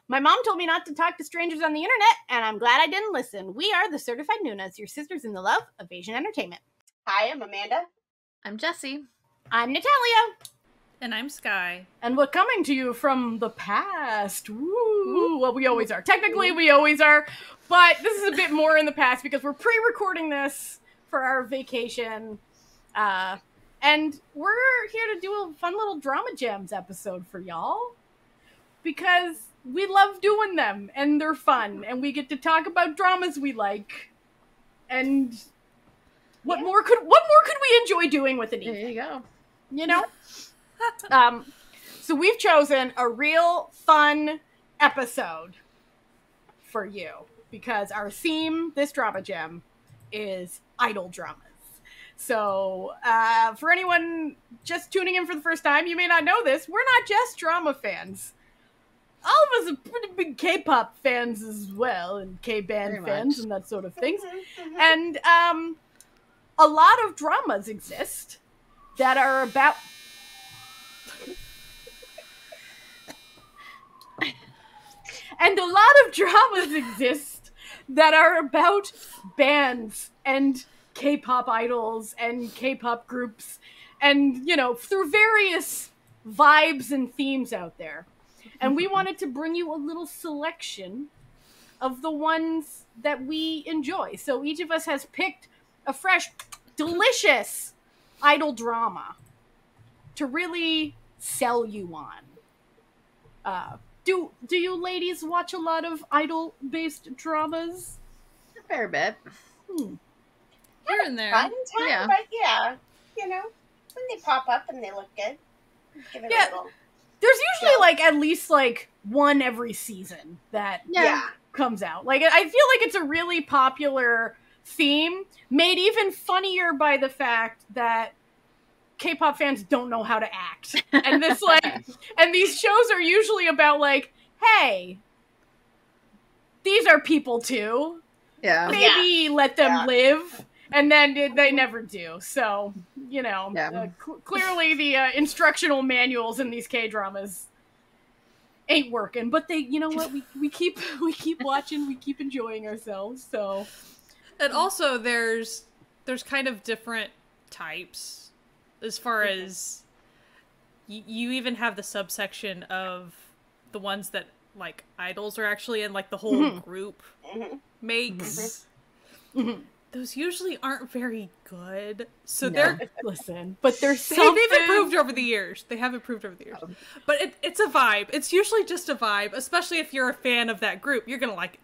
My mom told me not to talk to strangers on the internet, and I'm glad I didn't listen. We are the Certified Noonas, your sisters in the love of Asian entertainment. Hi, I'm Amanda. I'm Jessie. I'm Natalia. And I'm Sky. And we're coming to you from the past. Woo! Well, we always are. Technically, we always are. But this is a bit more in the past because we're pre-recording this for our vacation. And we're here to do a fun little Drama Gems episode for y'all. Because we love doing them, and they're fun, and we get to talk about dramas we like. And what more could we enjoy doing with an evening? There you go. You know? So we've chosen a real fun episode for you, because our theme, this Drama Gem, is idol dramas. So, for anyone just tuning in for the first time, you may not know this, we're not just drama fans. All of us are pretty big K-pop fans as well, and K-band fans and that sort of things. And a lot of dramas exist that are about... And a lot of dramas exist that are about bands and K-pop idols and K-pop groups and, you know, through various vibes and themes out there. And we wanted to bring you a little selection of the ones that we enjoy. So each of us has picked a fresh, delicious idol drama to really sell you on. Do you ladies watch a lot of idol-based dramas? A fair bit. Here and there. Fun time, Yeah. but yeah, you know, when they pop up and they look good, give it a little. There's usually, like, at least, like, one every season that comes out. Like, I feel like it's a really popular theme, made even funnier by the fact that K-pop fans don't know how to act. And this, like, and these shows are usually about, like, hey, these are people too. Yeah. Maybe let them live. And then they never do. So, you know, clearly the instructional manuals in these K-dramas ain't working. But they, you know what? We keep watching. We keep enjoying ourselves. So, and also there's kind of different types as far as you even have the subsection of the ones that like idols are actually in, like the whole group makes. Those usually aren't very good. So they're... Listen, but there's something... They've improved over the years. They have improved over the years. But it's a vibe. It's usually just a vibe, especially if you're a fan of that group. You're gonna like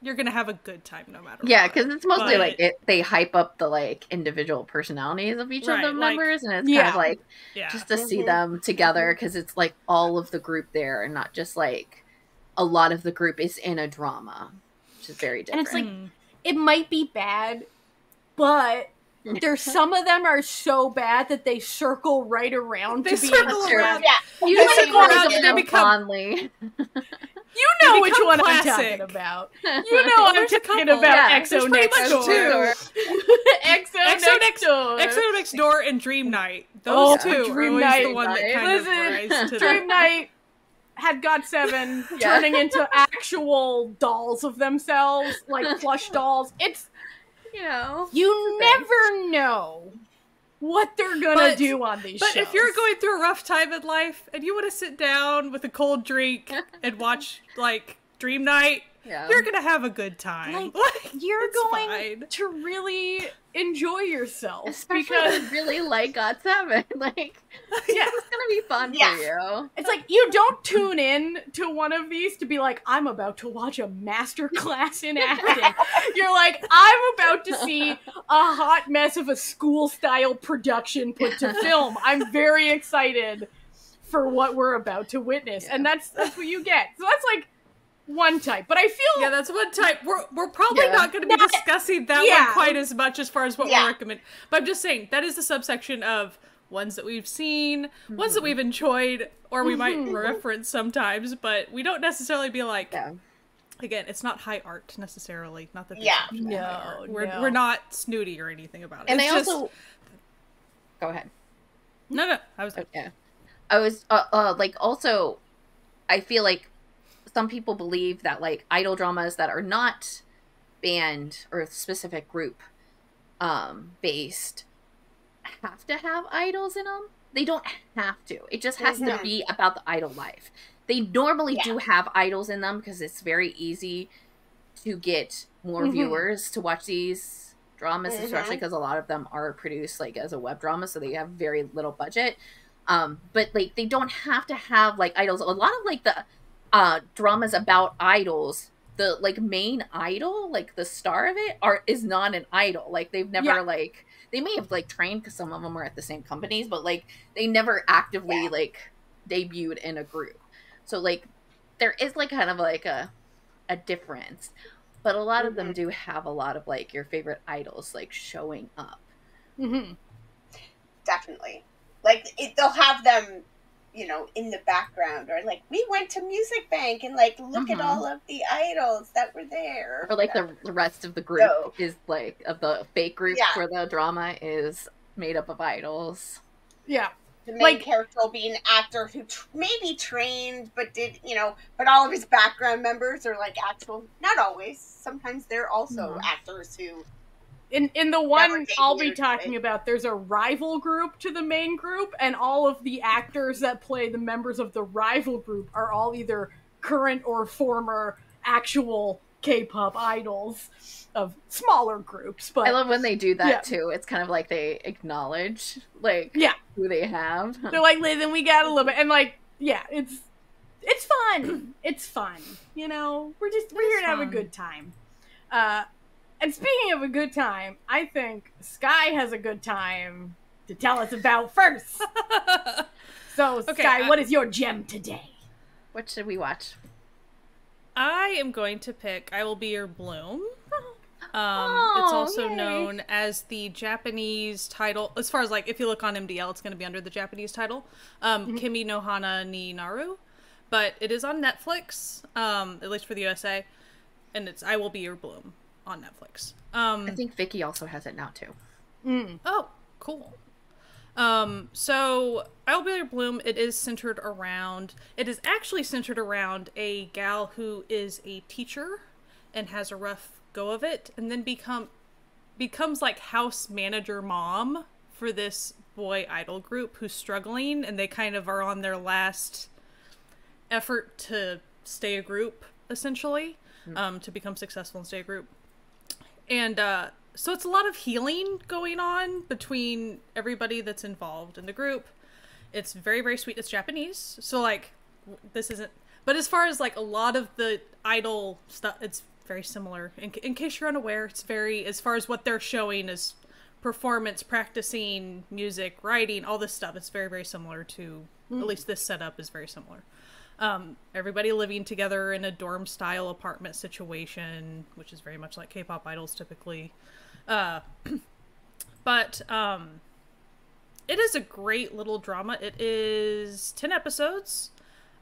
you're gonna have a good time no matter what. Yeah, because it's mostly like they hype up the like individual personalities of each of the members, and it's kind of like just to see them together, because it's like all of the group there, and not just like a lot of the group is in a drama, which is very different. And it's like, it might be bad, but there's some of them are so bad that they circle right around to be circle around. Yeah. You circle around and they become fondly. You know which one I'm talking about. You know I'm talking about EXO Next Door. EXO Next Door. EXO Next Door and Dream Night. Those two are always the one that kind of rise to Dream Night had GOT7 turning into actual dolls of themselves, like plush dolls. It's, you never know what they're gonna do on these shows. But if you're going through a rough time in life and you want to sit down with a cold drink and watch, like, Dream Night, you're gonna have a good time. Like, you're going to really enjoy yourself. Especially if you really like GOT7. Like, it's gonna be fun for you. It's like, you don't tune in to one of these to be like, I'm about to watch a master class in acting. You're like, I'm about to see a hot mess of a school-style production put to film. I'm very excited for what we're about to witness. And that's what you get. So that's like one type, but I feel that's one type. We're probably not going to be discussing that one quite as much as far as what we recommend. But I'm just saying that is the subsection of ones that we've seen, ones that we've enjoyed, or we might reference sometimes, but we don't necessarily be like. Again, it's not high art necessarily. Not that we're not snooty or anything about it. And it's also go ahead. No, I was like, like also, I feel like some people believe that, like, idol dramas that are not band or specific group based have to have idols in them. They don't have to. It just has to be about the idol life. They normally do have idols in them because it's very easy to get more viewers to watch these dramas, especially because a lot of them are produced, like, as a web drama, so they have very little budget. But, like, they don't have to have, like, idols. A lot of, like, the dramas about idols, the, like, main idol, like, the star of it is not an idol. Like, they've never like, they may have, like, trained because some of them are at the same companies, but, like, they never actively like debuted in a group. So, like, there is, like, kind of like a difference, but a lot of them do have a lot of, like, your favorite idols, like, showing up. Definitely. Like, they'll have them, you know, in the background, or like, we went to Music Bank and, like, look at all of the idols that were there. Or, like, the rest of the group is, like, of the fake group for the drama is made up of idols. Yeah. The main character will be an actor who maybe trained, but did, you know, but all of his background members are, like, actual, not always. Sometimes they're also actors who... In the one I'll be talking about, there's a rival group to the main group, and all of the actors that play the members of the rival group are all either current or former actual K-pop idols of smaller groups. But I love when they do that too. It's kind of like they acknowledge, like, who they have. They're like, listen, we got a little bit, and, like, it's fun. It's fun. You know, we're here to have a good time. And speaking of a good time, I think Sky has a good time to tell us about first. So, Sky, what is your gem today? What should we watch? I am going to pick I Will Be Your Bloom. It's also known as the Japanese title. As far as, like, if you look on MDL, it's going to be under the Japanese title. Kimi no Hana ni Naru. But it is on Netflix, at least for the USA. And it's I Will Be Your Bloom on Netflix. I think Vicky also has it now too. Oh, cool. So I Will Be Your Bloom, it is actually centered around a gal who is a teacher and has a rough go of it, and then becomes like house manager mom for this boy idol group who's struggling, and they kind of are on their last effort to stay a group, essentially, to become successful and stay a group. And so it's a lot of healing going on between everybody that's involved in the group. It's very, very sweet. It's Japanese, so, like, this isn't... But as far as, like, a lot of the idol stuff, it's very similar. In case you're unaware, it's very... As far as what they're showing is performance, practicing, music, writing, all this stuff. It's very, very similar to... At least this setup is very similar. Everybody living together in a dorm-style apartment situation, which is very much like K-pop idols typically. But it is a great little drama. It is 10 episodes,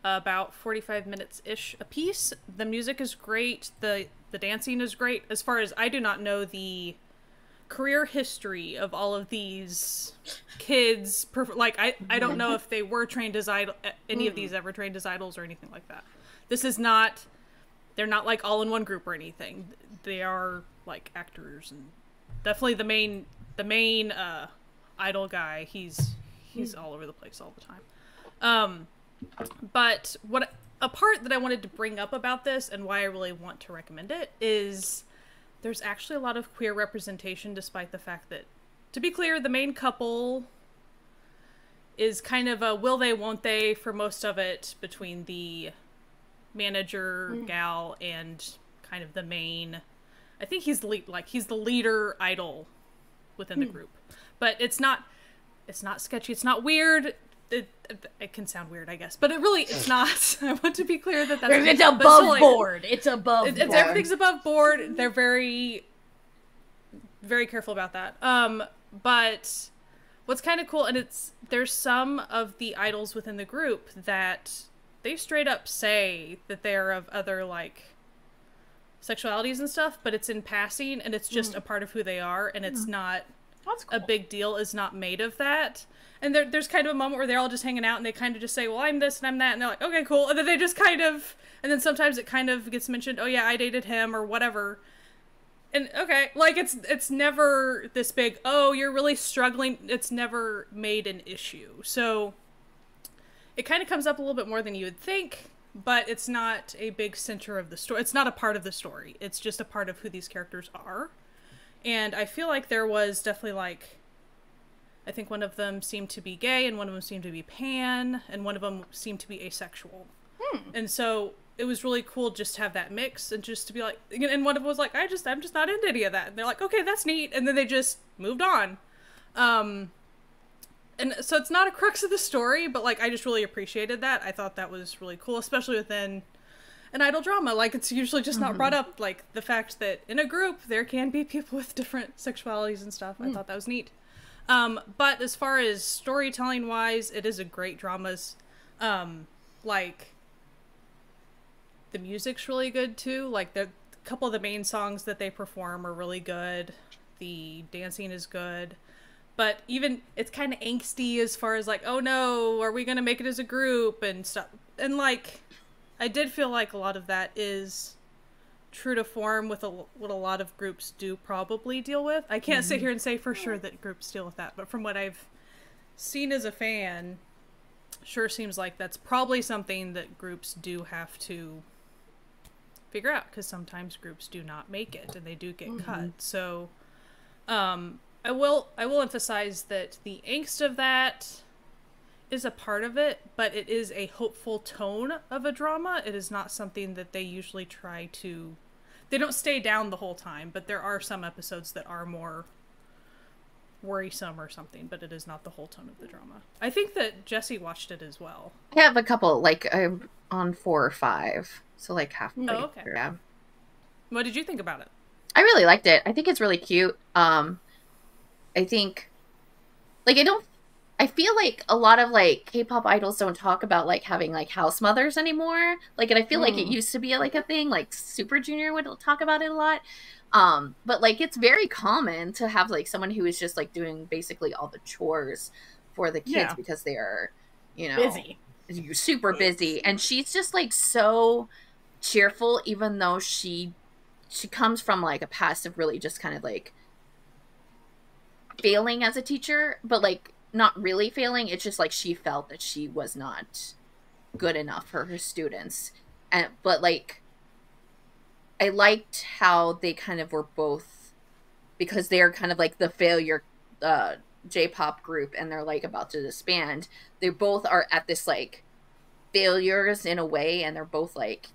about 45 minutes-ish a piece. The music is great. The dancing is great. As far as I do not know the career history of all of these kids, like, I don't know if they were trained as any of these ever trained as idols or anything like that. This is not, they're not, like, all in one group or anything. They are, like, actors, and definitely the main idol guy, he's all over the place all the time. But a part that I wanted to bring up about this, and why I really want to recommend it, is there's actually a lot of queer representation, despite the fact that, to be clear, the main couple is kind of a will they, won't they for most of it, between the manager gal and kind of the main, I think he's the leader idol within the group. But it's not sketchy, it's not weird. It can sound weird, I guess, but it's not. I want to be clear that that's... It's above board. It's above board. Everything's above board. They're very, very careful about that. But what's kind of cool, and there's some of the idols within the group that they straight up say that they're of other, like, sexualities and stuff, but it's in passing, and it's just a part of who they are, and it's not... a big deal is not made of that. And there's kind of a moment where they're all just hanging out and they kind of just say, well, I'm this and I'm that. And they're like, okay, cool. And then they just kind of, and then sometimes it kind of gets mentioned, oh yeah, I dated him or whatever. And okay, like it's never this big, oh, you're really struggling. It's never made an issue. So it kind of comes up a little bit more than you would think, but it's not a big center of the story. It's not a part of the story. It's just a part of who these characters are. And I feel like there was definitely like, I think one of them seemed to be gay and one of them seemed to be pan and one of them seemed to be asexual. And so it was really cool just to have that mix and just to be like, and one of them was like, I'm just not into any of that. And they're like, okay, that's neat. And then they just moved on. And so it's not a crux of the story, but like, I just really appreciated that. I thought that was really cool, especially within an idol drama. Like, it's usually just not brought up, like the fact that in a group there can be people with different sexualities and stuff. I thought that was neat. But as far as storytelling wise, it is a great dramas. Like the music's really good too. Like the couple of the main songs that they perform are really good. The dancing is good. But even it's kind of angsty as far as like, oh no, are we going to make it as a group and stuff. And like, I did feel like a lot of that is true to form with what a lot of groups do probably deal with. I can't sit here and say for sure that groups deal with that, but from what I've seen as a fan, sure seems like that's probably something that groups do have to figure out, because sometimes groups do not make it and they do get cut. So I will emphasize that the angst of that is a part of it, but it is a hopeful tone of a drama. It is not something that they usually try to... They don't stay down the whole time, but there are some episodes that are more worrisome or something, but it is not the whole tone of the drama. I think that Jessie watched it as well. I have a couple, like, I'm on 4 or 5, so like halfway. Oh, okay. Yeah. What did you think about it? I really liked it. I think it's really cute. I think, like, I feel like a lot of, like, K-pop idols don't talk about, like, having, like, house mothers anymore. Like, and I feel like it used to be, like, a thing. Like, Super Junior would talk about it a lot. But, like, it's very common to have, like, someone who is just, like, doing basically all the chores for the kids because they are, you know... busy. Super busy. And she's just, like, so cheerful, even though she comes from, like, a past of really just kind of, like, failing as a teacher. But, like... not really failing, it's just like she felt that she was not good enough for her students. But like, I liked how they kind of were both, because they're kind of like the failure J-pop group and they're like about to disband. They both are at this like failures in a way, and they're both like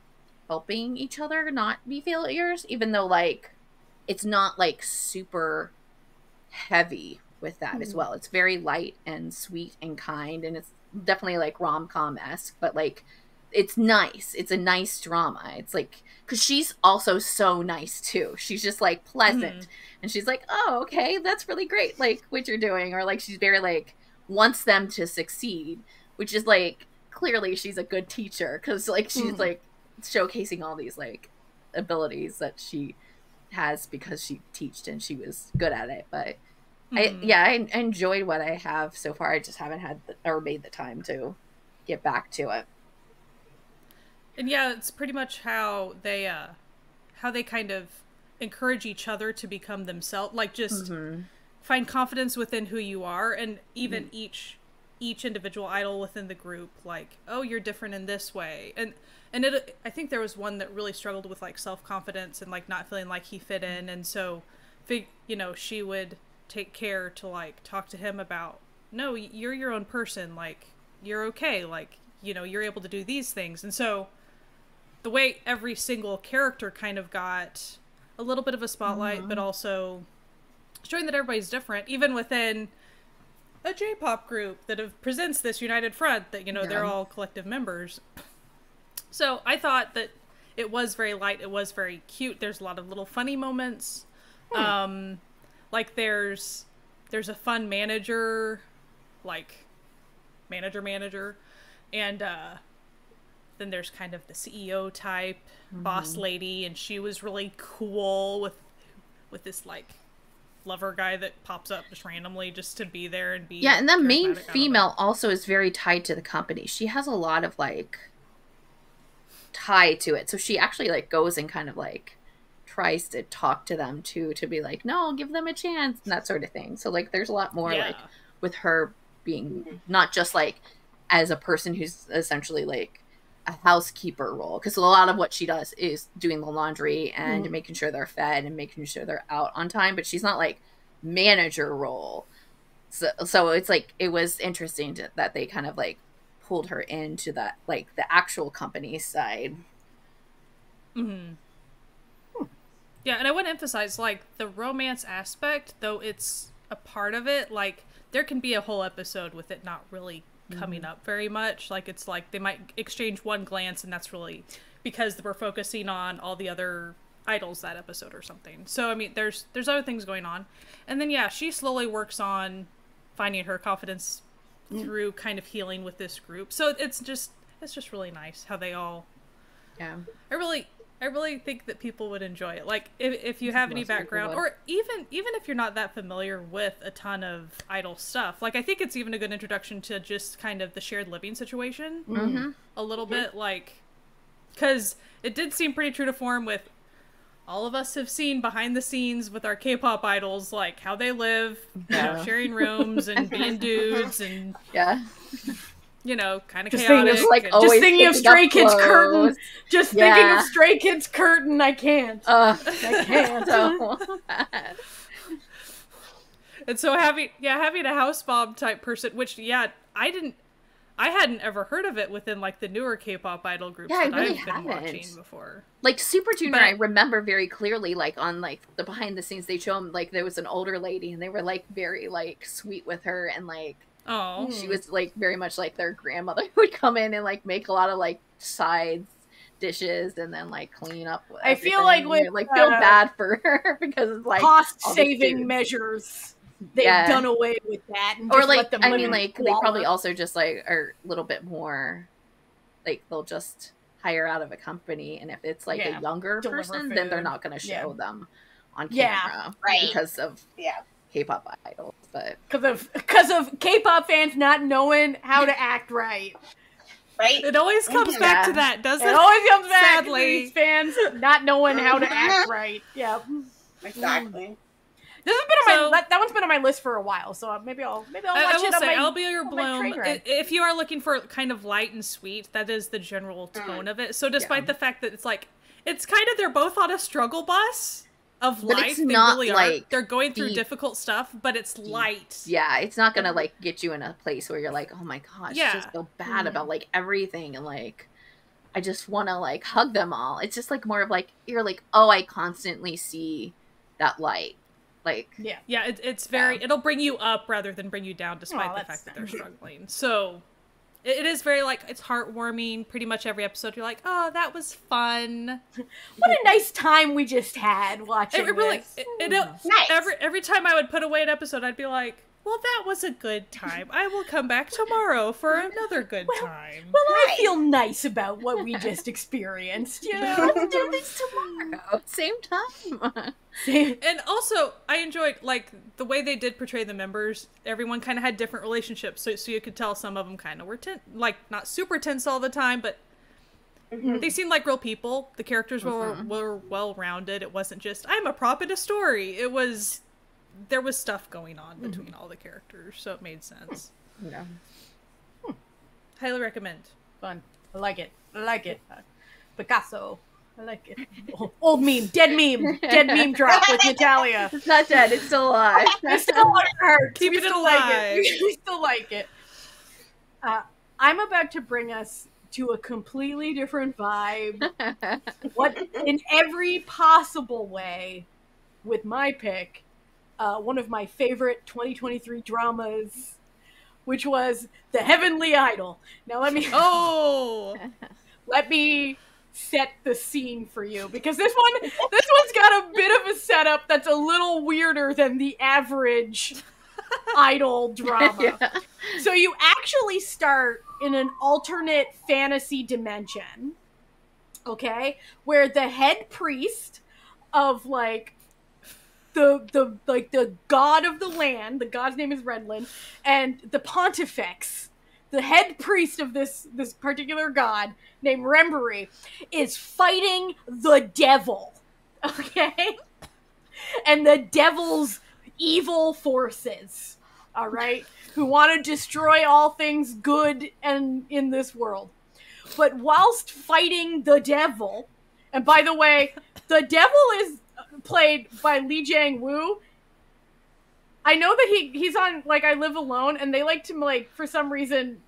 helping each other not be failures, even though like it's not like super heavy with that as well. It's very light and sweet and kind, and it's definitely like rom-com-esque, but like it's nice. It's a nice drama. It's like, because she's also so nice too. She's just like pleasant, and she's like, oh, okay, that's really great, like what you're doing. Or like she's very like wants them to succeed, which is like clearly she's a good teacher, because like she's like showcasing all these like abilities that she has because she taught and she was good at it. But I enjoyed what I have so far. I just haven't had or made the time to get back to it. And yeah, it's pretty much how they kind of encourage each other to become themselves, like just find confidence within who you are, and even each individual idol within the group, like, oh, you're different in this way. And I think there was one that really struggled with like self-confidence and like not feeling like he fit in, and so she would take care to like talk to him about, no, you're your own person, like you're okay, like you're able to do these things. And so the way every single character kind of got a little bit of a spotlight, but also showing that everybody's different, even within a J-pop group that presents this united front that they're all collective members. So I thought that it was very light, it was very cute. There's a lot of little funny moments. Like there's a fun manager, like manager, and then there's kind of the CEO type boss lady, and she was really cool with this like lover guy that pops up just randomly just to be there and be. Yeah, and the main female also is very tied to the company. She has a lot of like tie to it, so she actually like goes and kind of like tries to talk to them too, to be like, no, give them a chance and that sort of thing. So like there's a lot more like with her being not just like as a person who's essentially like a housekeeper role, because a lot of what she does is doing the laundry and making sure they're fed and making sure they're out on time, but she's not like manager role. So it's like, it was interesting that they kind of like pulled her into that, like the actual company side. Yeah, and I want to emphasize, like, the romance aspect, though it's a part of it, like, there can be a whole episode with it not really coming up very much. Like, it's like they might exchange one glance, and that's really because we're focusing on all the other idols that episode or something. So, I mean, there's other things going on. And then, yeah, she slowly works on finding her confidence through kind of healing with this group. So it's just really nice how they all... Yeah. I really think that people would enjoy it. Like, if you have any background, or even if you're not that familiar with a ton of idol stuff, like, I think it's even a good introduction to just kind of the shared living situation a little bit, like, because it did seem pretty true to form with all of us have seen behind the scenes with our K-pop idols, like, how they live, you know, sharing rooms and being dudes and... Yeah. You know, kind of chaotic. Just thinking of Stray Kids Curtain. Just thinking of Stray Kids Curtain. I can't. I can't. And so having a house mom type person, which I hadn't ever heard of it within like the newer K-pop idol groups that I've been watching before. Like Super Junior, I remember very clearly, like on like the behind the scenes, they show them like there was an older lady and they were like very like sweet with her and like. Oh, she was like very much like their grandmother who would come in and like make a lot of like side dishes and then like clean up. I feel like feel bad for her because it's like cost saving measures. They've done away with that, and or like I mean, like they probably also just like are a little bit more like they'll just hire out of a company, and if it's like a younger person, then they're not going to show them on camera, because of K-pop idols, but because of K-pop fans not knowing how to act right. Right? It always comes back to that, doesn't it? It always comes back to these fans not knowing how to act right. Yeah, exactly. This has been on that one's been on my list for a while, so maybe I'll watch it. I'll be your bloom. If you are looking for kind of light and sweet, that is the general tone of it. So despite the fact that it's like it's kind of they're both on a struggle bus of life. It's not really like they're going through difficult stuff, but it's light. Yeah, it's not gonna like get you in a place where you're like, oh my gosh, I just feel bad about like everything, and like I just want to like hug them all. It's just like more of like you're like, oh, I constantly see that light. Like it's very it'll bring you up rather than bring you down, despite the fact that they're struggling. So it is very like it's heartwarming. Pretty much every episode, you're like, oh, that was fun. What a nice time we just had watching. It really this. Nice. Every time I would put away an episode, I'd be like, well, that was a good time. I will come back tomorrow for another good time. Well, I feel nice about what we just experienced. You know, let's do this tomorrow, same time. And also, I enjoyed like the way they did portray the members. Everyone kind of had different relationships, so you could tell some of them kind of were like not super tense all the time, but they seemed like real people. The characters were well rounded. It wasn't just I'm a prop in a story. It was. There was stuff going on between all the characters, so it made sense. Yeah. Highly recommend. Fun. I like it. Picasso. I like it. Old meme. Dead meme drop with Natalia. It's not dead. It's still alive. It's still alive. Keeping it alive. We still like it. I'm about to bring us to a completely different vibe. What in every possible way with my pick. One of my favorite 2023 dramas, which was The Heavenly Idol. Now let me set the scene for you, because this one's got a bit of a setup that's a little weirder than the average idol drama. So you actually start in an alternate fantasy dimension, okay, where the head priest of like the god of the land, the god's name is Redlin, and the pontifex, the head priest of this particular god named Rembury, is fighting the devil. Okay? And the devil's evil forces, all right, who want to destroy all things good and in this world. But whilst fighting the devil, and by the way, the devil is played by Lee Jang-woo. I know that he's on, like, I Live Alone, and they like to, like, for some reason,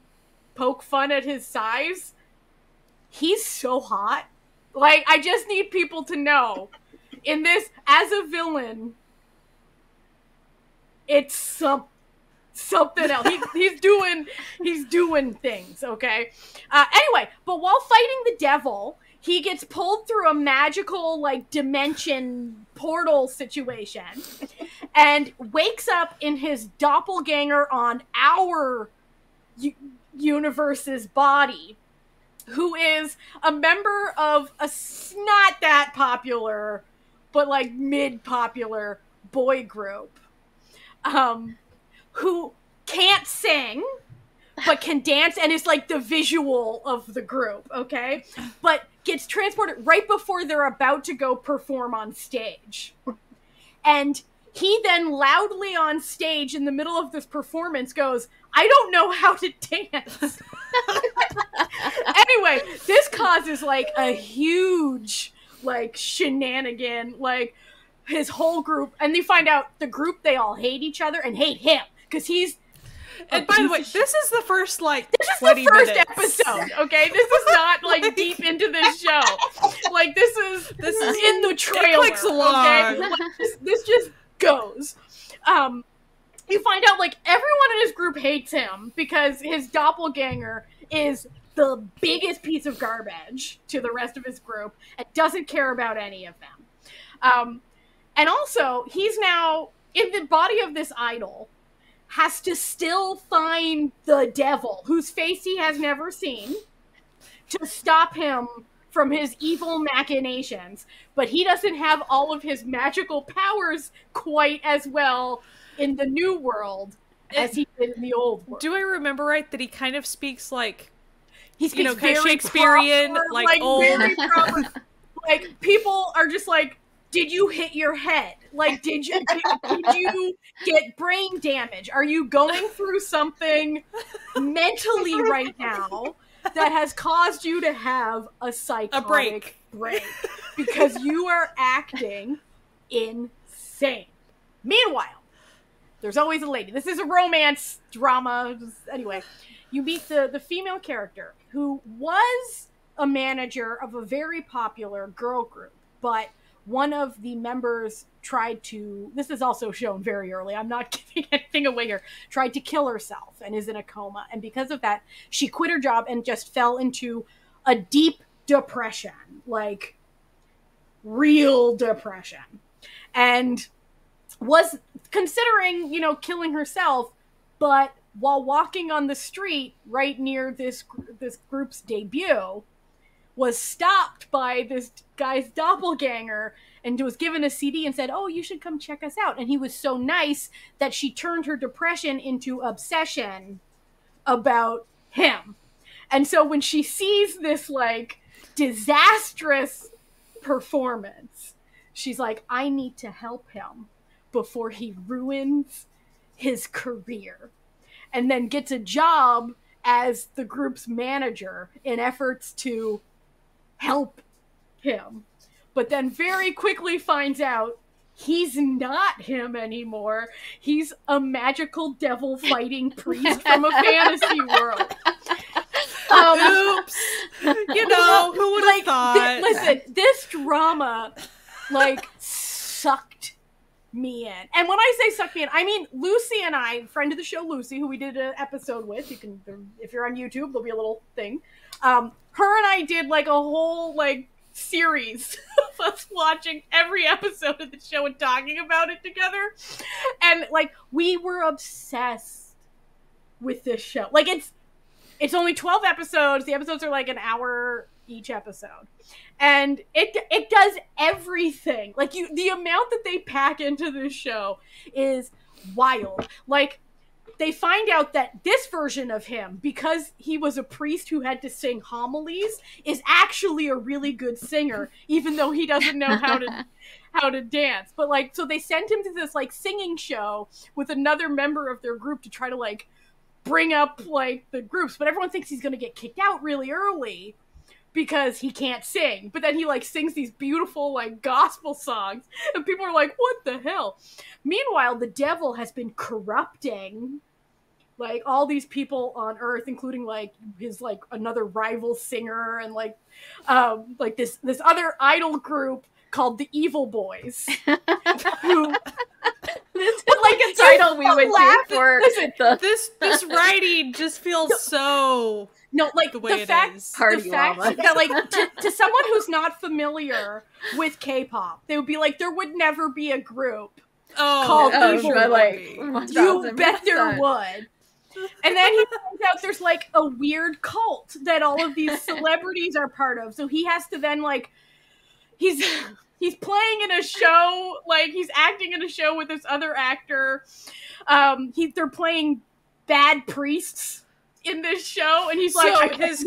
poke fun at his size. He's so hot. Like, I just need people to know, in this, as a villain, it's something else. He's doing things, okay? Anyway, but while fighting the devil, he gets pulled through a magical, like, dimension portal situation and wakes up in his doppelganger on our universe's body, who is a member of a not that popular, but, like, mid-popular boy group, who can't sing, but can dance and is, like, the visual of the group, okay? But gets transported right before they're about to go perform on stage. And he then loudly on stage in the middle of this performance goes, "I don't know how to dance." Anyway, this causes, like, a huge, like, shenanigan, like, his whole group, and they find out the group, they all hate each other and hate him, because he's... And by the way, this is the first, like, this is the first episode, okay? This is not, like, deep into this show. Like, this is in the trailer, it clicks along. Okay? Like, this just goes. You find out, like, everyone in his group hates him because his doppelganger is the biggest piece of garbage to the rest of his group and doesn't care about any of them. And also, he's now in the body of this idol, has to still find the devil, whose face he has never seen, to stop him from his evil machinations. But he doesn't have all of his magical powers quite as well in the new world as he did in the old world. Do I remember right that he kind of speaks like, he speaks, you know, very Shakespearean, proper, like old? Very proper. Like, people are just like, did you hit your head? Like, did you get brain damage? Are you going through something mentally right now that has caused you to have a psychotic break? Because you are acting insane. Meanwhile, there's always a lady. This is a romance drama. Anyway, you meet the female character who was a manager of a very popular girl group, but one of the members tried to, this is also shown very early, I'm not giving anything away here, tried to kill herself and is in a coma. And because of that, she quit her job and just fell into a deep depression, like real depression. And was considering, you know, killing herself, but while walking on the street right near this group's debut, was stopped by this guy's doppelganger and was given a CD and said, "Oh, you should come check us out." And he was so nice that she turned her depression into obsession about him. And so when she sees this, like, disastrous performance, she's like, I need to help him before he ruins his career. And then gets a job as the group's manager in efforts to help him, but then very quickly finds out he's not him anymore. He's a magical devil fighting priest from a fantasy world. Oops. You know, who would have thought? Listen, this drama, like, sucked me in. And when I say sucked me in, I mean Lucy and I, friend of the show Lucy, who we did an episode with, you can, if you're on YouTube, there'll be a little thing. Her and I did, like, a whole, like, series of us watching every episode of the show and talking about it together. And, like, we were obsessed with this show. Like, it's only 12 episodes. The episodes are, like, an hour each episode. And it does everything. Like, the amount that they pack into this show is wild. Like, they find out that this version of him, because he was a priest who had to sing homilies, is actually a really good singer, even though he doesn't know how to dance. But, like, so they sent him to this, like, singing show with another member of their group to try to, like, bring up, like, the groups. But everyone thinks he's going to get kicked out really early because he can't sing. But then he, like, sings these beautiful, like, gospel songs, and people are like, what the hell? Meanwhile, the devil has been corrupting, like, all these people on Earth, including, like, his, like, another rival singer, and, like this other idol group called the Evil Boys. Who... This is like a title we would do for this writing just feels so the way the fact that, like, to someone who's not familiar with K-pop, they would be like, there would never be a group called Evil Boys. Like, you bet there would. And then he finds out there's, like, a weird cult that all of these celebrities are part of. So he has to then, like, he's playing in a show, like, he's acting in a show with this other actor. They're playing bad priests in this show, and he's like, so his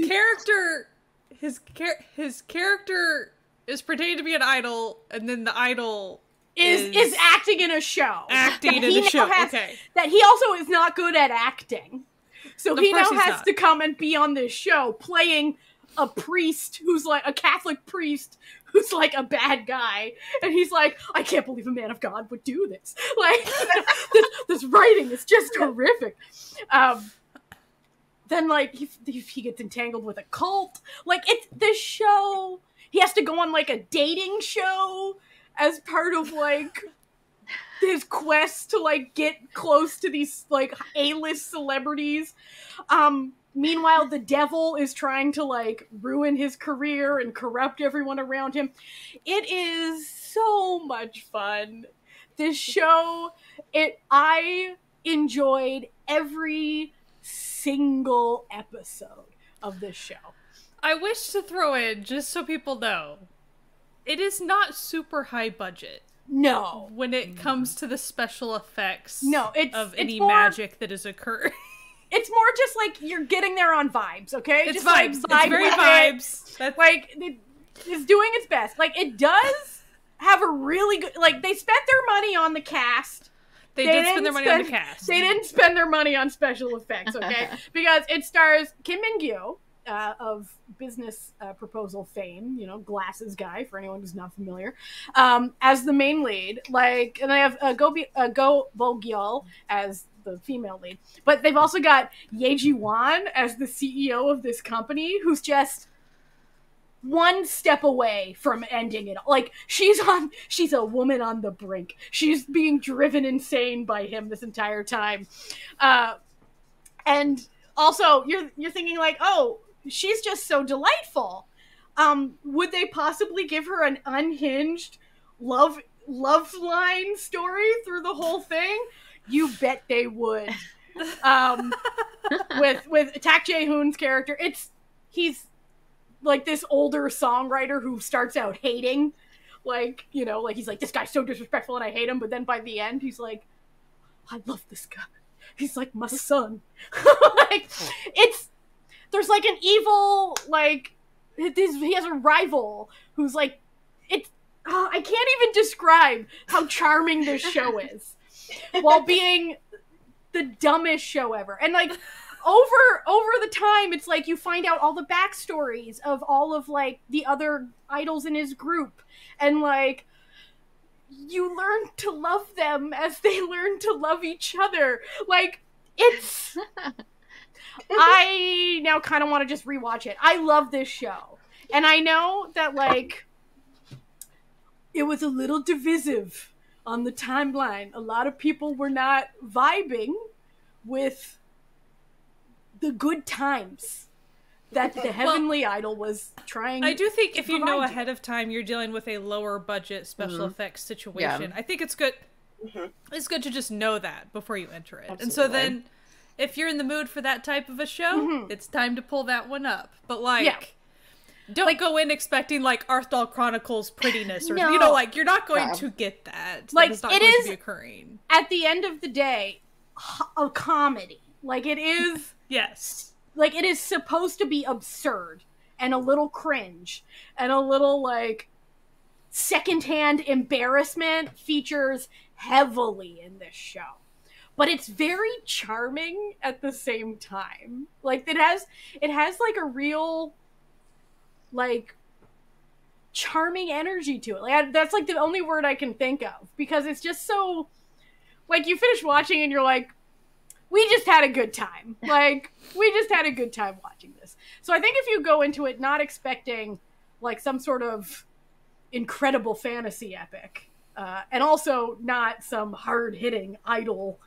character is pretending to be an idol, and then the idol is acting in a show. Acting in a show, okay. That he also is not good at acting. So he now has to come and be on this show playing a priest who's, like, a Catholic priest who's, like, a bad guy. And he's like, I can't believe a man of God would do this. Like, this writing is just horrific. Then, like, he gets entangled with a cult. Like, it's this show. He has to go on, like, a dating show as part of, like, his quest to, like, get close to these, like, A-list celebrities. Meanwhile, the devil is trying to, like, ruin his career and corrupt everyone around him. It is so much fun. This show, I enjoyed every single episode of this show. I wish to throw in, just so people know, it is not super high budget. No. When it comes to the special effects of any more, magic that is occurring. It's more just like you're getting there on vibes, okay? It's just vibes. Like, it's very vibes. That's... Like, it's doing its best. Like, it does have a really good... Like, they spent their money on the cast. They did spend their money on the cast. They didn't spend their money on special effects, okay? Because it stars Kim Min-gyu, of Business Proposal fame, you know, glasses guy, for anyone who's not familiar, as the main lead. Like, and they have Go Bo-gyeol as the female lead. But they've also got Ye Ji-won as the CEO of this company, who's just one step away from ending it all. Like, she's a woman on the brink. She's being driven insane by him this entire time. And also, you're thinking, like, oh, she's just so delightful. Would they possibly give her an unhinged love line story through the whole thing? You bet they would. With Tak Jae-hoon's character, he's like this older songwriter who starts out hating, like, you know, like, he's like, this guy's so disrespectful and I hate him, but then by the end he's like, I love this guy. He's like my son. Like, there's like an evil, like, he has a rival who's like, I can't even describe how charming this show is, while being the dumbest show ever. And, like, over the time, it's like you find out all the backstories of all of, like, the other idols in his group, and, like, you learn to love them as they learn to love each other. Like, it's... I now kind of want to just rewatch it. I love this show. And I know that, like, it was a little divisive on the timeline. A lot of people were not vibing with the good times that the Heavenly Idol was trying to I do think if you know you. ahead of time you're dealing with a lower budget special effects situation, I think it's good it's good to just know that before you enter it. Absolutely. And so then if you're in the mood for that type of a show, it's time to pull that one up. But, like, don't go in expecting like Arthal Chronicles prettiness, or you know, like you're not going to get that. Like it's not going to be occurring. At the end of the day, a comedy. Like it is. Yes. Like it is supposed to be absurd and a little cringe and a little like secondhand embarrassment features heavily in this show. But it's very charming at the same time. Like it has like a real like charming energy to it. Like that's like the only word I can think of, because it's just so like you finish watching and you're like, we just had a good time. Like we just had a good time watching this. So I think if you go into it not expecting like some sort of incredible fantasy epic, and also not some hard-hitting idol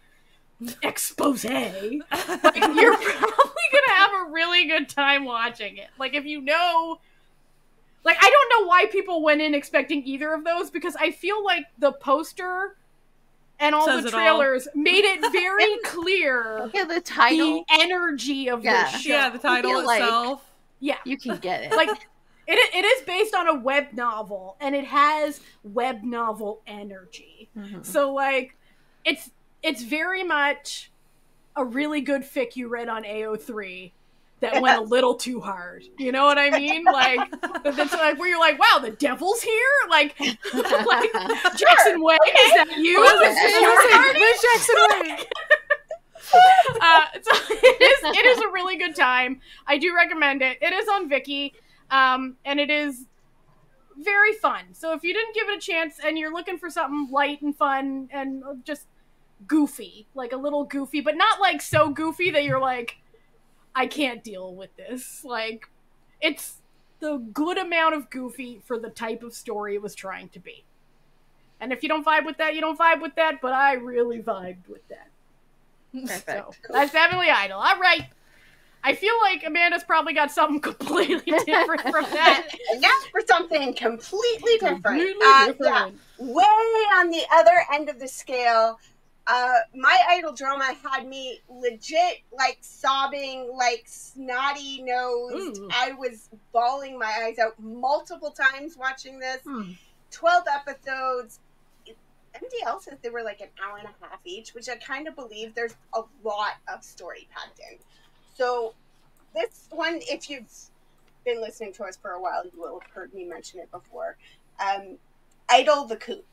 expose, like, you're probably gonna have a really good time watching it. Like if you know, like I don't know why people went in expecting either of those, because I feel like the poster and all the trailers made it very clear the title, the energy of this show. Yeah, the title itself. Yeah, you can get it. Like it is based on a web novel, and it has web novel energy. Mm-hmm. So like it's very much a really good fic you read on AO3 that went a little too hard. You know what I mean? Like, that's like where you're like, wow, the devil's here? Like Jackson Wang, is that you? Where's Jackson Wang? So it is a really good time. I do recommend it. It is on Viki, and it is very fun. So if you didn't give it a chance and you're looking for something light and fun and just goofy, like a little goofy, but not like so goofy that you're like, I can't deal with this. Like, it's the good amount of goofy for the type of story it was trying to be. And if you don't vibe with that, you don't vibe with that, but I really vibed with that. Perfect. So, that's Heavenly Idol. All right. I feel like Amanda's probably got something completely different from that. And that's for something completely different. Yeah, way on the other end of the scale. My idol drama had me legit like sobbing, like snotty nosed. I was bawling my eyes out multiple times watching this. 12 episodes. MDL says they were like an hour and a half each, which I kind of believe. There's a lot of story packed in. So this one, if you've been listening to us for a while, you will have heard me mention it before. Idol the Coup.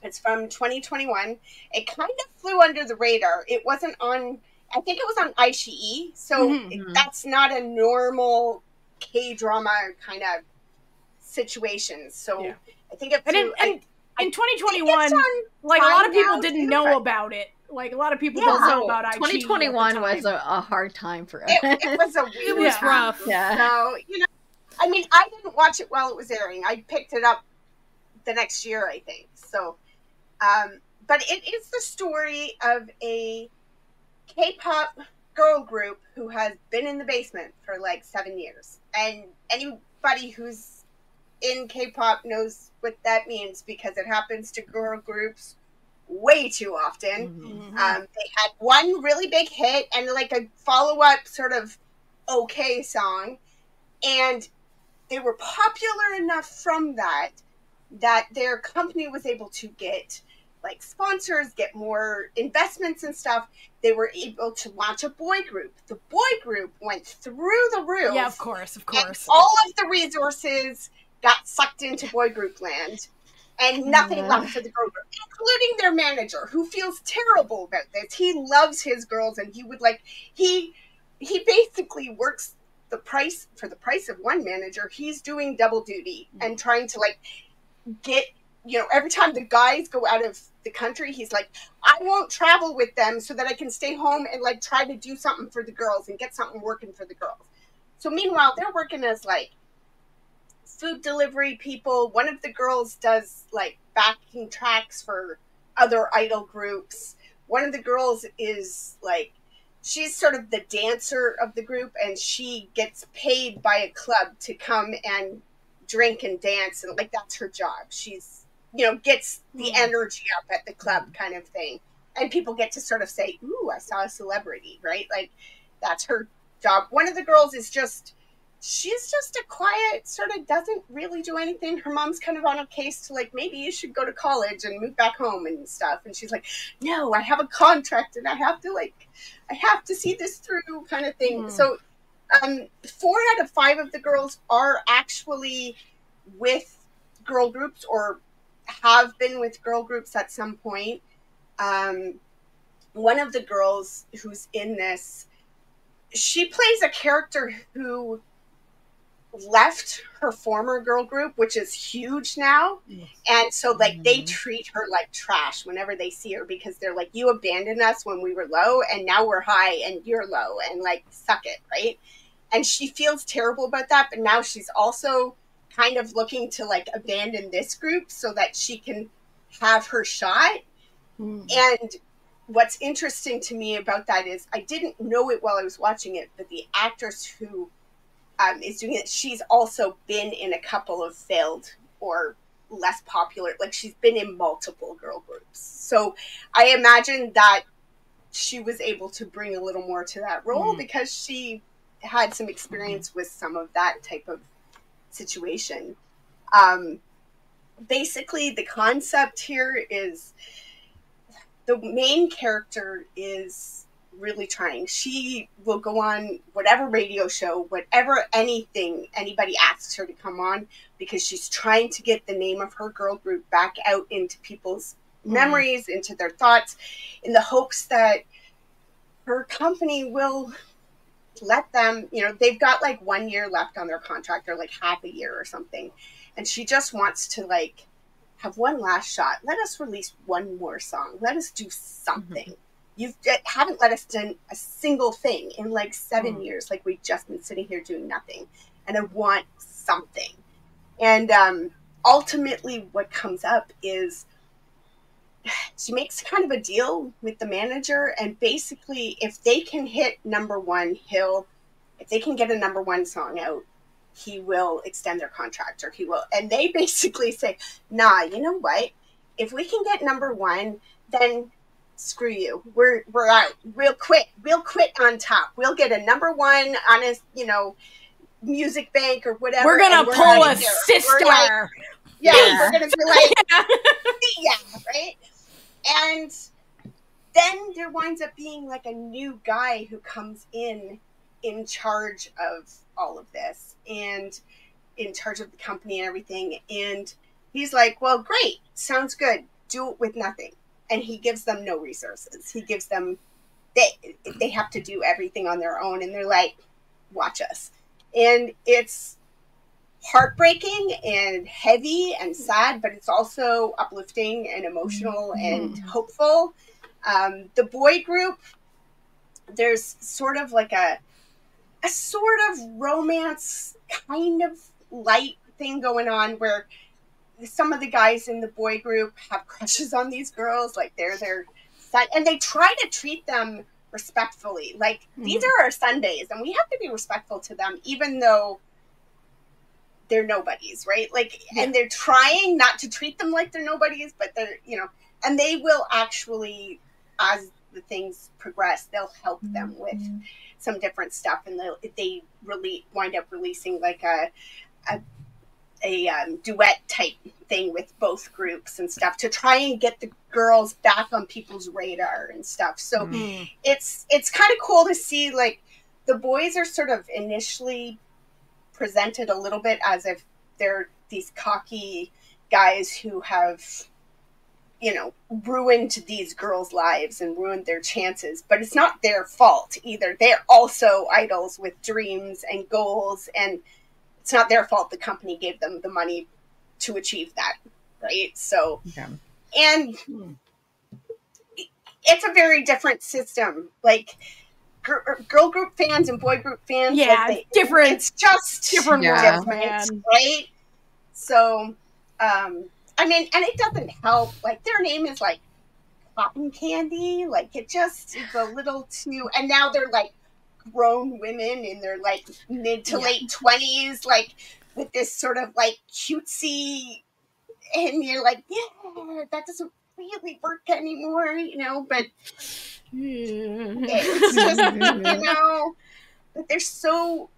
It's from 2021. It kind of flew under the radar. It wasn't on, I think it was on iQIYI, so that's not a normal K-drama kind of situation. So I think it flew... In 2021, like a lot of people didn't know about it. Like a lot of people don't know about iQIYI. 2021 was a hard time for us. It was a weird It was rough. Yeah. So, you know, I mean, I didn't watch it while it was airing. I picked it up the next year, I think. So, but it is the story of a K-pop girl group who has been in the basement for like 7 years. And anybody who's in K-pop knows what that means, because it happens to girl groups way too often. They had one really big hit and like a follow-up sort of okay song, and they were popular enough from that their company was able to get like sponsors, get more investments and stuff. They were able to launch a boy group. The boy group went through the roof. Yeah, of course. And all of the resources got sucked into boy group land, and nothing left for the girl group, including their manager, who feels terrible about this. He loves his girls, and he would like, he basically works for the price of one manager. He's doing double duty and trying to like get, you know, every time the guys go out of the country, he's like, I won't travel with them so that I can stay home and like try to do something for the girls and get something working for the girls. So meanwhile, they're working as like food delivery people. One of the girls does like backing tracks for other idol groups. One of the girls is like, she's sort of the dancer of the group, and she gets paid by a club to come and drink and dance, and like that's her job. She's, you know, gets the energy up at the club kind of thing, and people get to sort of say, ooh, I saw a celebrity, right? Like that's her job. One of the girls is just she's just a quiet, sort of doesn't really do anything. Her mom's kind of on a case to like, maybe you should go to college and move back home and stuff. And she's like, no, I have a contract and I have to see this through, kind of thing. So 4 out of 5 of the girls are actually with girl groups or have been with girl groups at some point. One of the girls who's in this, she plays a character who left her former girl group, which is huge now. And so like they treat her like trash whenever they see her, because they're like, you abandoned us when we were low and now we're high and you're low, and like, suck it, right? And she feels terrible about that, but now she's also kind of looking to like abandon this group so that she can have her shot. And what's interesting to me about that is, I didn't know it while I was watching it, but the actress who is doing it, she's also been in a couple of failed or less popular, like she's been in multiple girl groups. So I imagine that she was able to bring a little more to that role because she had some experience with some of that type of situation. Basically, the concept here is the main character is really trying. She will go on whatever radio show, whatever anything anybody asks her to come on, because she's trying to get the name of her girl group back out into people's memories, into their thoughts, in the hopes that her company will let them, you know, they've got like 1 year left on their contract, or like half a year or something. And she just wants to like have one last shot. Let us release one more song. Let us do something. You haven't let us do a single thing in like 7 years. Like, we've just been sitting here doing nothing. And I want something. And ultimately what comes up is she makes kind of a deal with the manager. And basically, if they can hit #1, if they can get a #1 song out, he will extend their contract, or he will. And they basically say, nah, you know what? If we can get #1, then screw you. We're out. We'll quit. We'll quit on top. We'll get a #1 on a, you know, music bank or whatever. We're going to pull a sister. We're going to be like, right? And then there winds up being like a new guy who comes in charge of all of this and in charge of the company and everything. And he's like, well, great. Sounds good. Do it with nothing. And he gives them no resources. He gives them, they have to do everything on their own. And they're like, watch us. And it's heartbreaking and heavy and sad, but it's also uplifting and emotional and hopeful. The boy group, there's sort of like a sort of romance kind of light thing going on where some of the guys in the boy group have crushes on these girls, like they're their son, and they try to treat them respectfully. Like, these are our Sundays, and we have to be respectful to them, even though they're nobodies, right? Like, and they're trying not to treat them like they're nobodies, but they're, you know, and they will actually, as the things progress, they'll help them with some different stuff, and they really wind up releasing like a duet type thing with both groups and stuff to try and get the girls back on people's radar and stuff. So it's kind of cool to see, like, the boys are sort of initially presented a little bit as if they're these cocky guys who have, you know, ruined these girls' lives and ruined their chances, but it's not their fault either. They're also idols with dreams and goals, and it's not their fault the company gave them the money to achieve that, right? So, and it's a very different system. Like, girl group fans and boy group fans, different. It's just different, right? So, I mean, and it doesn't help. Like, their name is like Cotton Candy. Like, it just is a little too. And now they're like grown women in their like mid to late 20s, like with this sort of like cutesy, and you're like, yeah, that doesn't really work anymore, you know. But it's just, you know, but they're so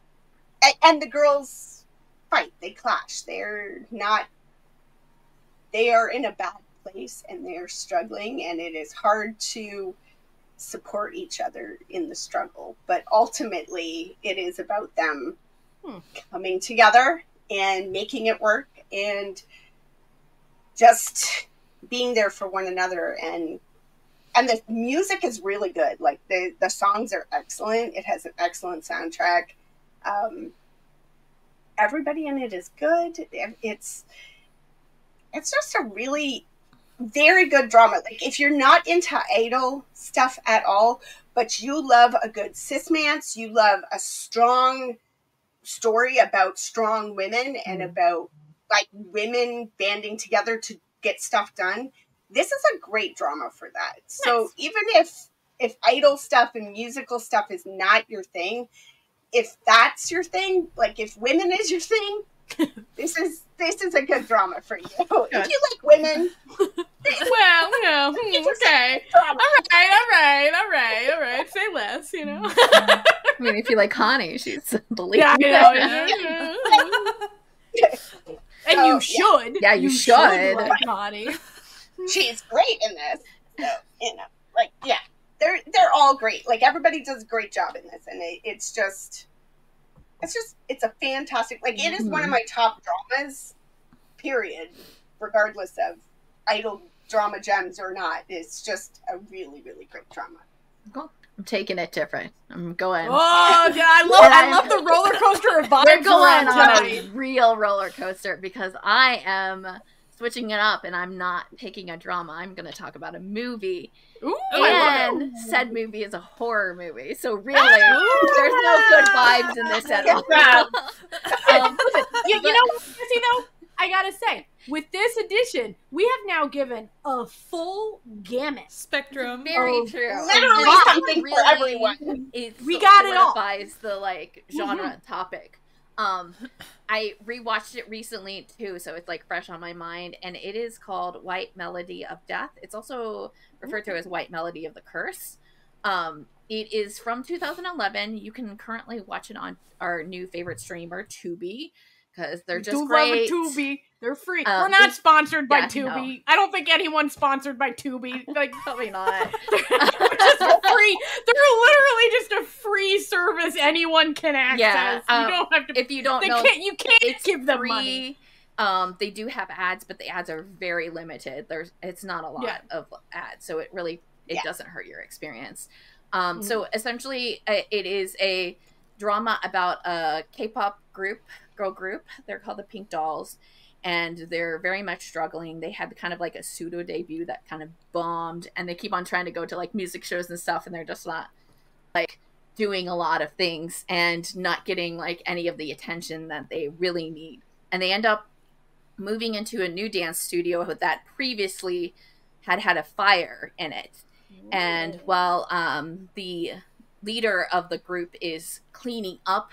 and the girls fight, they clash. They are in a bad place and they're struggling, and it is hard to support each other in the struggle. But ultimately, it is about them coming together and making it work and just being there for one another. And the music is really good. Like the songs are excellent. It has an excellent soundtrack. Everybody in it is good. It's just a really very good drama. Like, if you're not into idol stuff at all, but you love a good cis-mance, you love a strong story about strong women and about like women banding together to get stuff done, this is a great drama for that. Nice. So even if idol stuff and musical stuff is not your thing, if that's your thing, like if women is your thing, this is a good drama for you. Good. If you like women, well, you know, okay, all right. Say less, you know. I mean, if you like Connie, she's the lead. Yeah, and you should. Yeah, you should. Like Connie. She's great in this. So, you know, like, yeah, they're all great. Like, everybody does a great job in this, and it's a fantastic, like, it is one of my top dramas, period, regardless of idol drama gems or not. It's just a really, really great drama. Cool. I'm taking it different. I'm going. Oh, yeah, I love the roller coaster of vibes. We're going on a real roller coaster because I am switching it up, and I'm not picking a drama. I'm going to talk about a movie. Ooh, and said movie is a horror movie, so really, there's no good vibes in this at all. You know, I gotta say, with this edition, we have now given a full gamut spectrum. Very true. Literally something for everyone. We got it all. Solidifies the like genre topic. I rewatched it recently too, so it's like fresh on my mind, and it is called White Melody of Death. It's also referred to as White Melody of the Curse. It is from 2011. You can currently watch it on our new favorite streamer, Tubi, because they're just great. Love Tubi. They're free. We're not sponsored by Tubi. No. I don't think anyone's sponsored by Tubi. Like, probably not. They're just free. They're literally just a free service anyone can access. Yeah, you don't have to. If you don't know, you can't give them money. They do have ads, but the ads are very limited. It's not a lot of ads, so it doesn't hurt your experience. So essentially, it is a drama about a K-pop girl group. They're called the Pink Dolls, and they're very much struggling. They had kind of like a pseudo debut that kind of bombed, and they keep on trying to go to like music shows and stuff, and they're just not like doing a lot of things and not getting like any of the attention that they really need. And they end up moving into a new dance studio that previously had a fire in it. And while the leader of the group is cleaning up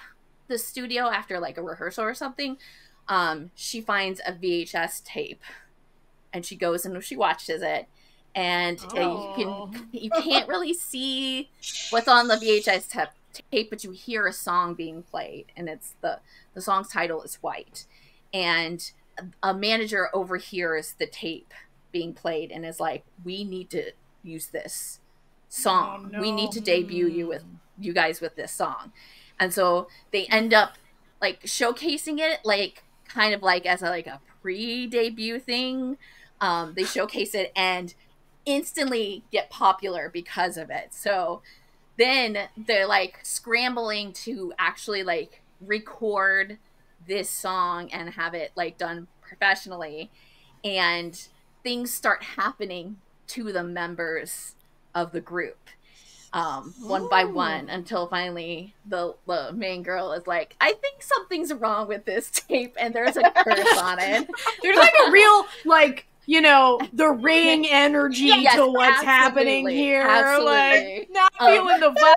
the studio after like a rehearsal or something, she finds a VHS tape, and she goes and she watches it, and you can't really see what's on the VHS tape, but you hear a song being played, and it's the song's title is White, and a manager overhears the tape being played and is like, "We need to use this song. We need to debut you guys with this song." And so they end up like showcasing it, like kind of like as a pre-debut thing. They showcase it and instantly get popular because of it. So then they're like scrambling to actually like record this song and have it like done professionally, and things start happening to the members of the group one by one, until finally the main girl is like, "I think something's wrong with this tape," and there's a curse on it. There's like a real like, you know, the Ring energy to what's happening here. Like, not feeling the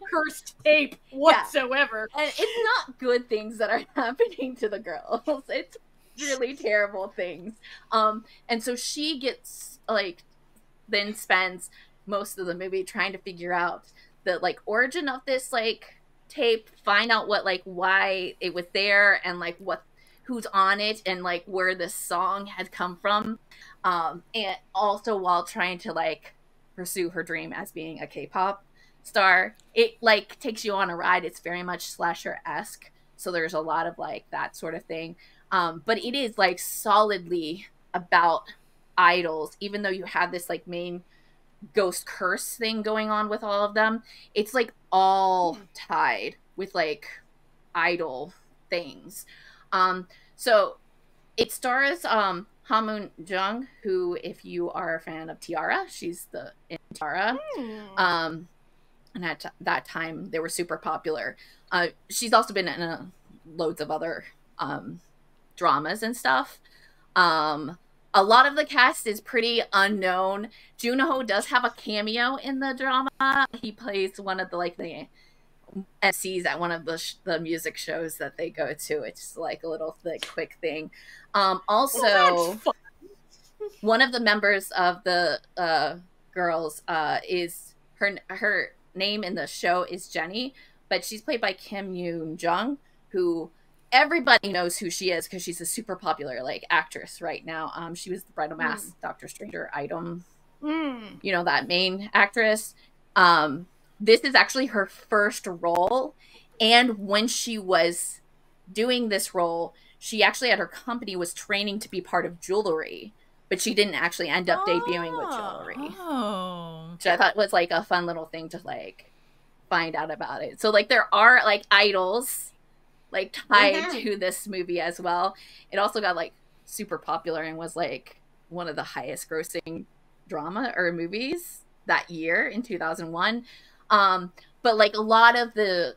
cursed tape whatsoever. And it's not good things that are happening to the girls. It's really terrible things. And so she gets like, then spends most of the movie trying to figure out the like origin of this like tape, find out what like why it was there and like who's on it and like where this song had come from, and also while trying to like pursue her dream as being a K-pop star. It like takes you on a ride. It's very much slasher-esque, so there's a lot of like that sort of thing, but it is like solidly about idols, even though you have this like main ghost curse thing going on with all of them. It's like all tied with like idol things. So it stars Hamun Jung, who, if you are a fan of Tiara, she's in Tiara. And at that time they were super popular. She's also been in loads of other dramas and stuff. A lot of the cast is pretty unknown. Junho does have a cameo in the drama. He plays one of the like the MCs at one of the music shows that they go to. It's like a little like quick thing. Also, one of the members of the girls is her name in the show is Jenny, but she's played by Kim Yoon Jung, who everybody knows who she is because she's a super popular like actress right now. She was the Bridal Mask, Doctor Stranger item, you know, that main actress. This is actually her first role, and when she was doing this role, she actually at her company was training to be part of jewelry, but she didn't actually end up debuting with jewelry. Which I thought was like a fun little thing to like find out about it. So like there are like idols like tied to this movie as well. It also got like super popular and was like one of the highest grossing drama or movies that year in 2001. But like a lot of the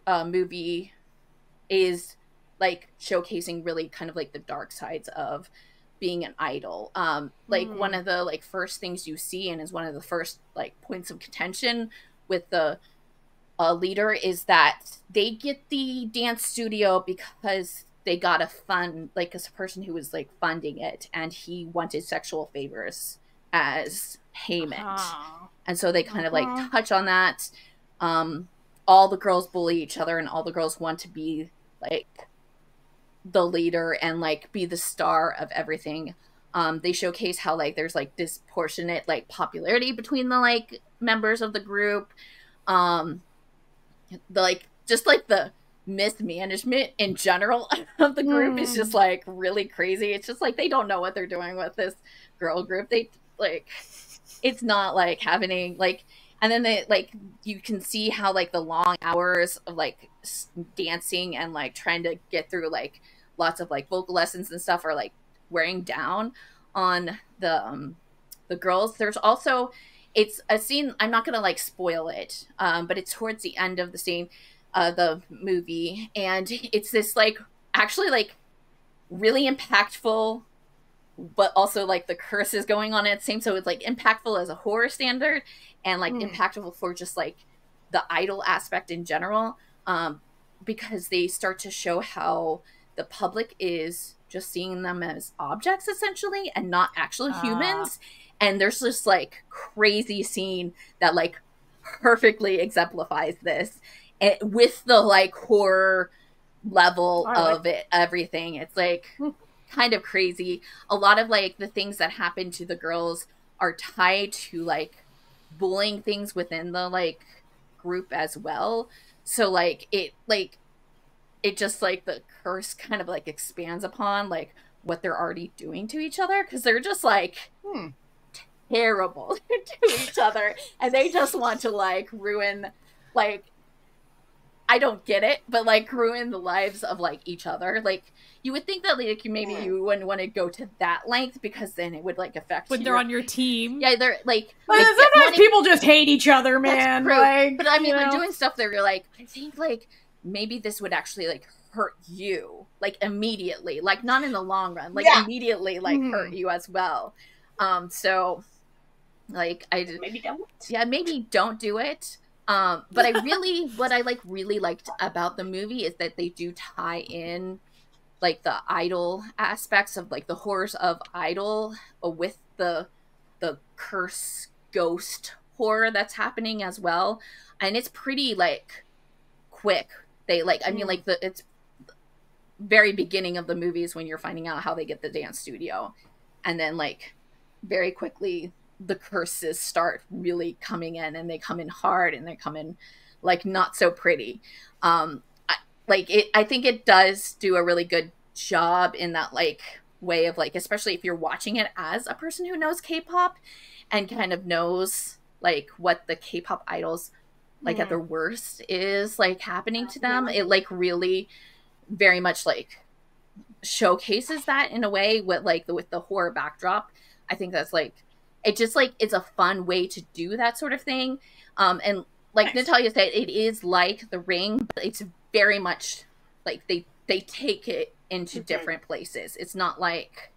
movie is like showcasing really kind of like the dark sides of being an idol. Like one of the like first things you see and is one of the first like points of contention with the leader is that they get the dance studio because they got a fund, like a person who was like funding it, and he wanted sexual favors as payment. And so they kind of like touch on that. All the girls bully each other and all the girls want to be like the leader and like be the star of everything. They showcase how like there's like disproportionate like popularity between the like members of the group. The like just like the mismanagement in general of the group is just like really crazy. It's just like they don't know what they're doing with this girl group. They like it's not like happening like, and then they like you can see how like the long hours of like dancing and like trying to get through like lots of like vocal lessons and stuff are like wearing down on the girls. There's also, it's a scene, I'm not gonna like spoil it, but it's towards the end of the scene, the movie, and it's this like actually like really impactful, but also like the curse is going on at the same, so it's like impactful as a horror standard and like impactful for just like the idol aspect in general, because they start to show how the public is just seeing them as objects essentially and not actual humans. And there's this like crazy scene that like perfectly exemplifies this, and with the like horror level of it, everything. It's like kind of crazy. A lot of like the things that happen to the girls are tied to like bullying things within the like group as well. So like it just like the curse kind of like expands upon like what they're already doing to each other, because they're just like terrible to each other, and they just want to like ruin, like, I don't get it, but like ruin the lives of like each other. Like you would think that like maybe you wouldn't want to go to that length, because then it would like affect when they're on your team. Yeah, they're like, sometimes people just hate each other, man. Like, but I mean, they're doing stuff that you're like, I think like maybe this would actually like hurt you like immediately, like not in the long run, like immediately like hurt you as well. So like maybe don't do it. But I really, what I like really liked about the movie is that they do tie in like the idol aspects of like the horrors of idol with the curse ghost horror that's happening as well. And it's pretty like quick. They like, I mean, like it's very beginning of the movies when you're finding out how they get the dance studio, and then like very quickly the curses start really coming in, and they come in hard, and they come in like not so pretty. I think it does do a really good job in that like way of like, especially if you're watching it as a person who knows K-pop and kind of knows like what the K-pop idols like at their worst is like happening to them. It like really very much like showcases that in a way with like with the horror backdrop. I think that's like, it just like, it's a fun way to do that sort of thing. And like Natalia said, it is like The Ring, but it's very much like they take it into different places. It's not like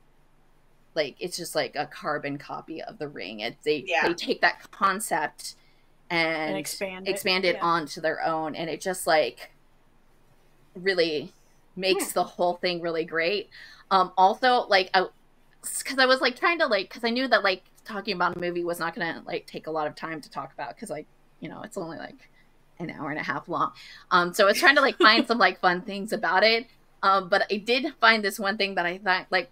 it's just like a carbon copy of The Ring. They take that concept and expand it onto their own, and it just like really makes the whole thing really great. Also, like, because I was like trying to like, because I knew that like talking about a movie was not gonna like take a lot of time to talk about, because like, you know, it's only like an hour and a half long. So I was trying to like find some like fun things about it. But I did find this one thing that I thought like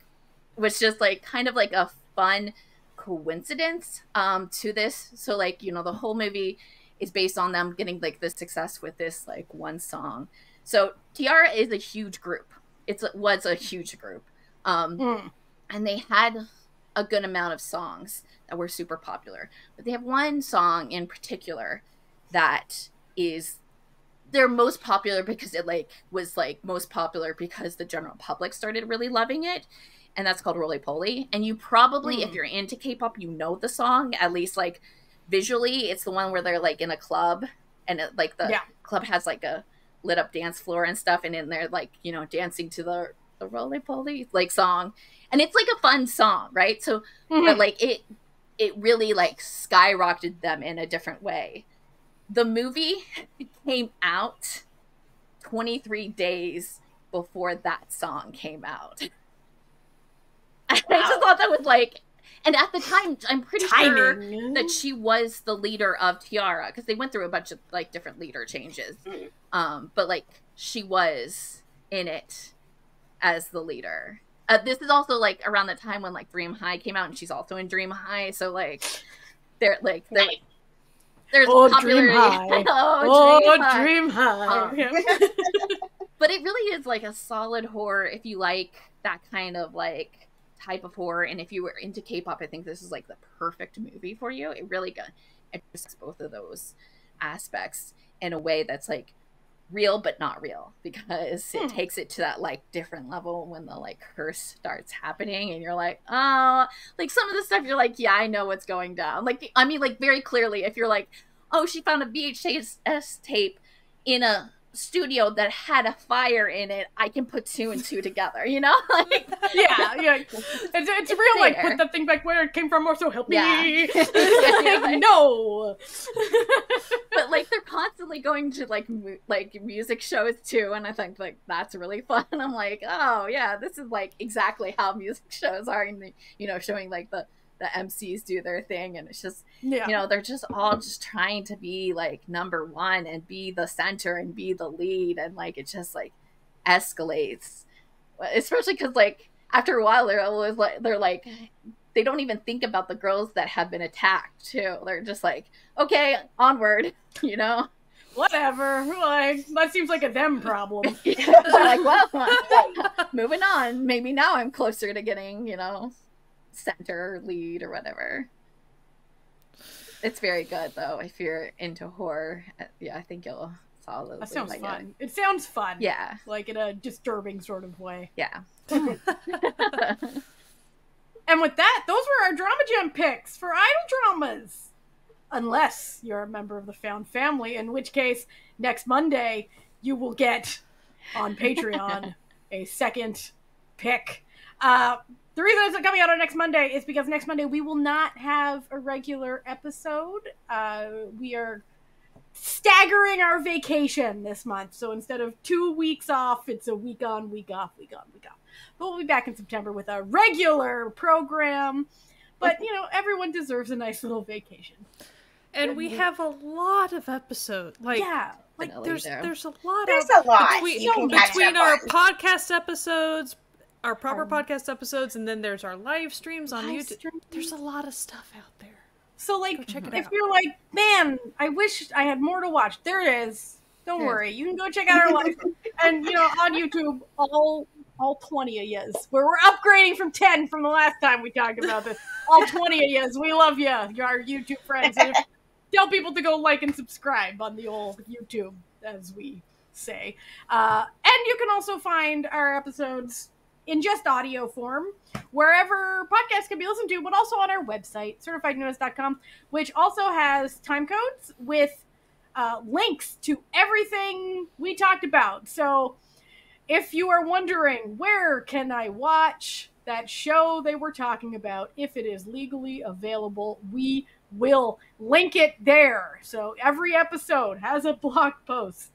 was just like kind of like a fun coincidence to this. So like, you know, the whole movie is based on them getting like the success with this like one song. So Tiara is a huge group. Was a huge group. And they had a good amount of songs that were super popular. But they have one song in particular that is their most popular because it like was like most popular because the general public started really loving it. And that's called Roly Poly. And you probably, if you're into K-pop, you know the song, at least like visually. It's the one where they're like in a club, and it, like the club has like a lit up dance floor and stuff, and in there like, you know, dancing to the Roly Poly like song. And it's like a fun song, right? So but like it really like skyrocketed them in a different way. The movie came out 23 days before that song came out. I just thought that was like, and at the time, I'm pretty sure that she was the leader of Tiara, because they went through a bunch of like different leader changes. But like she was in it as the leader. This is also like around the time when like Dream High came out, and she's also in Dream High. So like they're there's popularity. Dream High. Dream High. But it really is like a solid horror if you like that kind of like type of horror, and if you were into K-pop, I think this is like the perfect movie for you. It really addresses both of those aspects in a way that's like real but not real, because it takes it to that like different level when the like curse starts happening, and you're like, oh, like some of the stuff you're like, yeah, I know what's going down. Like, I mean, like very clearly, if you're like, oh, she found a VHS tape in a studio that had a fire in it, I can put two and two together, you know? Like, yeah. It's real, there. Like, put that thing back where it came from, or so help me. Like, no. But like they're constantly going to like music shows too, and I think like that's really fun. I'm like, oh yeah, this is like exactly how music shows are, and you know, showing like the MCs do their thing, and it's just, you know, they're just all just trying to be like number one and be the center and be the lead, and like it just like escalates, especially because like after a while they're like they don't even think about the girls that have been attacked too. They're just like, okay, onward, you know, whatever, like that seems like a them problem. Like, well, moving on, maybe now I'm closer to getting, you know, center lead or whatever. It's very good though. If you're into horror, I think you'll solidly. That sounds like fun. It sounds fun. Yeah, like in a disturbing sort of way. Yeah. And with that, those were our Drama Gem picks for idol dramas. Unless you're a member of the Found Family, in which case next Monday you will get on Patreon a second pick. The reason it's coming out on next Monday is because next Monday we will not have a regular episode. We are staggering our vacation this month. So instead of 2 weeks off, it's a week on, week off, week on, week off. But we'll be back in September with a regular program. But, you know, everyone deserves a nice little vacation. And we have a lot of episodes. Like, Like, there's a lot. There's a lot between our podcast episodes, our proper podcast episodes, and then there's our live streams on YouTube. There's a lot of stuff out there. So, like, if you're like, man, I wish I had more to watch, there it is. Don't worry. You can go check out our live and, you know, on YouTube, all 20 of yous. We're upgrading from 10 from the last time we talked about this. All 20 of yous. We love you. You're our YouTube friends. And tell people to go like and subscribe on the old YouTube, as we say. And you can also find our episodes in just audio form, wherever podcasts can be listened to, but also on our website, certifiednoonas.com, which also has time codes with links to everything we talked about. So if you are wondering, where can I watch that show they were talking about, if it is legally available, we will link it there. So every episode has a blog post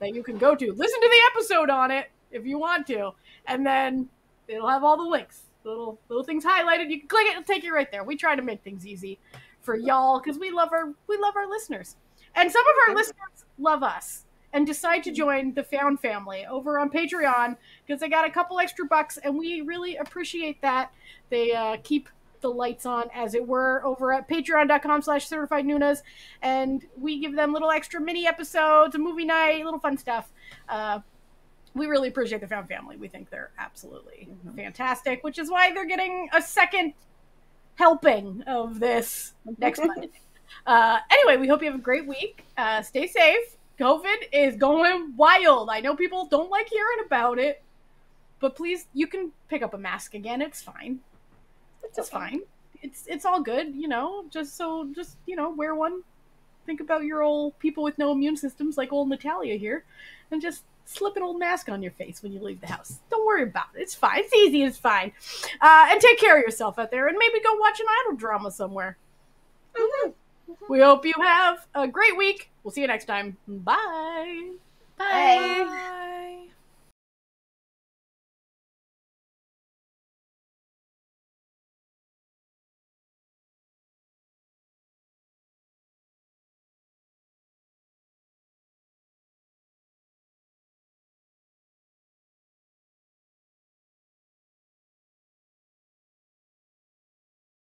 that you can go to. Listen to the episode on it if you want to, and then it'll have all the links, little things highlighted. You can click it, it'll take you right there. We try to make things easy for y'all because we love our listeners, and some of our listeners love us and decide to join the Found family over on Patreon because they got a couple extra bucks, and we really appreciate that. They keep the lights on, as it were, over at patreon.com/certifiednoonas, and we give them little extra mini episodes, a movie night, little fun stuff. We really appreciate the Found family. We think they're absolutely fantastic, which is why they're getting a second helping of this next Monday. Anyway, we hope you have a great week. Stay safe. COVID is going wild. I know people don't like hearing about it, but please, you can pick up a mask again. It's fine. It's fine. It's all good, you know, just, you know, wear one. Think about your old people with no immune systems like old Natalia here, and just slip an old mask on your face when you leave the house. Don't worry about it. It's fine. It's easy. It's fine. And take care of yourself out there, and maybe go watch an idol drama somewhere. We hope you have a great week. We'll see you next time. Bye. Bye.